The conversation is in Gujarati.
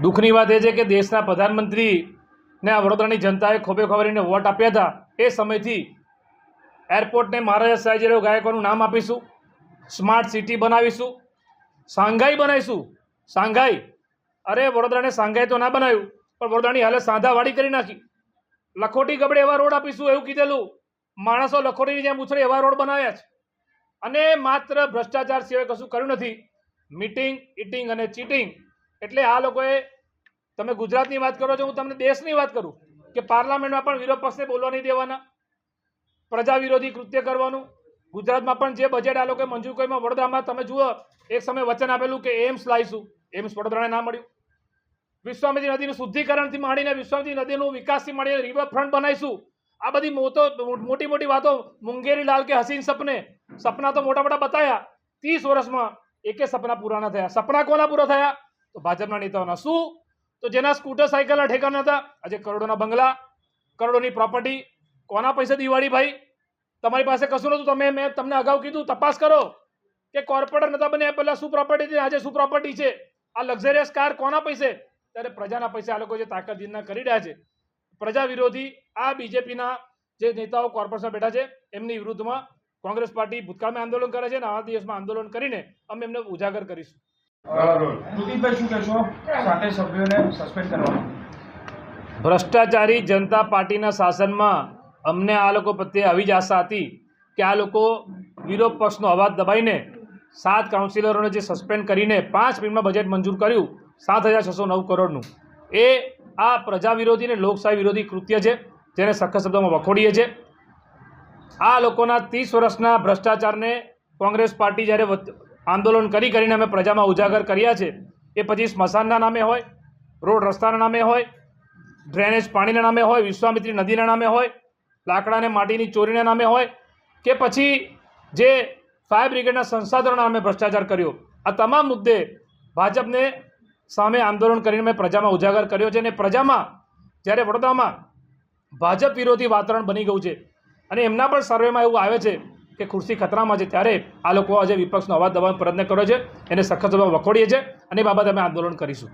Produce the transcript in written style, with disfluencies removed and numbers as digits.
દુઃખની વાત એ છે કે દેશના પ્રધાનમંત્રીને આ વડોદરાની જનતાએ ખોબે ખબરીને વોટ આપ્યા હતા. એ સમયથી એરપોર્ટને મહારાજા સયાજીરાવ ગાયકવાડનું નામ આપીશું, સ્માર્ટ સિટી બનાવીશું, શાંઘાઈ બનાવીશું. શાંઘાઈ, અરે વડોદરાને શાંઘાઈ તો ના બનાવ્યું, પણ વડોદરાની હાલત સાંધાવાળી કરી નાખી. લખોટી ગબડે એવા રોડ આપીશું એવું કીધેલું, માણસો લખોટીની જેમ ઉછળે એવા રોડ બનાવ્યા છે. અને માત્ર ભ્રષ્ટાચાર સિવાય કશું કર્યું નથી. મીટિંગ, ઇટિંગ અને ચીટિંગ. એટલે આ લોકોએ, તમે ગુજરાતની વાત કરો છો, હું તમને દેશની વાત કરું કે પાર્લામેન્ટમાં પણ વિરોધ પક્ષને બોલવા નહીં દેવાના, પ્રજા વિરોધી કૃત્ય કરવાનું. ગુજરાતમાં પણ જે બજેટ આ લોકોએ મંજૂર કર્યું, વડોદરામાં તમે જુઓ, એક સમય વચન આપેલું કે એમ્સ લાવીશું, એમ્સ વડોદરાને ના મળ્યું. વિશ્વામિત્રી નદીનું શુદ્ધિકરણથી માંડીને વિશ્વામિત્રી નદીનું વિકાસથી માંડીને રિવરફ્રન્ટ બનાવીશું. આ બધી મોટી મોટી વાતો, મુંગેરી લાલ કે હસીન સપના તો મોટા મોટા બતાવ્યા. 30 વર્ષમાં એકે સપના પૂરા ન થયા. સપના કોના પૂરા થયા? તો ભાજપના નેતાઓના. શું? તો જેના સ્કૂટર સાયકલના ઠેકાના હતા, આજે કરોડોના બંગલા, કરોડોની પ્રોપર્ટી. કોના પૈસે દિવાળી ભાઈ? તમારી પાસે કશું નહોતું. મેં તમને અગાઉ કીધું, તપાસ કરો કે કોર્પોરેટર નતા બન્યા પહેલા શું પ્રોપર્ટી હતી, આજે શું પ્રોપર્ટી છે. આ લક્ઝરિયસ કાર કોના પૈસે? ત્યારે પ્રજાના પૈસે આ લોકો જે તાકાતના કરી રહ્યા છે. પ્રજા વિરોધી આ બીજેપીના જે નેતાઓ કોર્પોરેશનમાં બેઠા છે, એમની વિરુદ્ધમાં કોંગ્રેસ પાર્ટી ભૂતકાળમાં આંદોલન કરે છે અને આ દિવસમાં આંદોલન કરીને અમે એમને ઉજાગર કરીશું. ભ્રષ્ટાચારી જનતા પાર્ટીના શાસનમાં અમને આ લોકો પ્રત્યે આવી જ આશા હતી કે આ લોકો વિરોધ પક્ષનો અવાજ દબાઈને 7 કાઉન્સિલરોને જે સસ્પેન્ડ કરીને 5 મિનિટમાં બજેટ મંજૂર કર્યું 7,609 કરોડનું. એ આ પ્રજા વિરોધી અને લોકશાહી વિરોધી કૃત્ય છે, જેને સખત શબ્દોમાં વખોડીએ છીએ. આ લોકોના 30 વર્ષના ભ્રષ્ટાચારને કોંગ્રેસ પાર્ટી જ્યારે આંદોલન કરીને અમે પ્રજામાં ઉજાગર કર્યા છે, એ પછી સ્મશાનના નામે હોય, રોડ રસ્તાના નામે હોય, ડ્રેનેજ પાણીના નામે હોય, વિશ્વામિત્રી નદીના નામે હોય, લાકડા અને માટીની ચોરીના નામે હોય, કે પછી જે ફાયર બ્રિગેડના સંસાધનોના નામે ભ્રષ્ટાચાર કર્યો. આ તમામ મુદ્દે ભાજપને સામે આંદોલન કરીને મેં પ્રજામાં ઉજાગર કર્યો છે. અને પ્રજામાં જ્યારે વડોદરામાં ભાજપ વિરોધી વાતાવરણ બની ગયું છે અને એમના પણ સર્વેમાં એવું આવે છે કે ખુરશી ખતરામાં છે, ત્યારે આ લોકો આજે વિપક્ષનો અવાજ દબાવવાનો પ્રયત્ન કર્યો છે. એને સખત વખોડીએ છીએ અને એ બાબતે અમે આંદોલન કરીશું.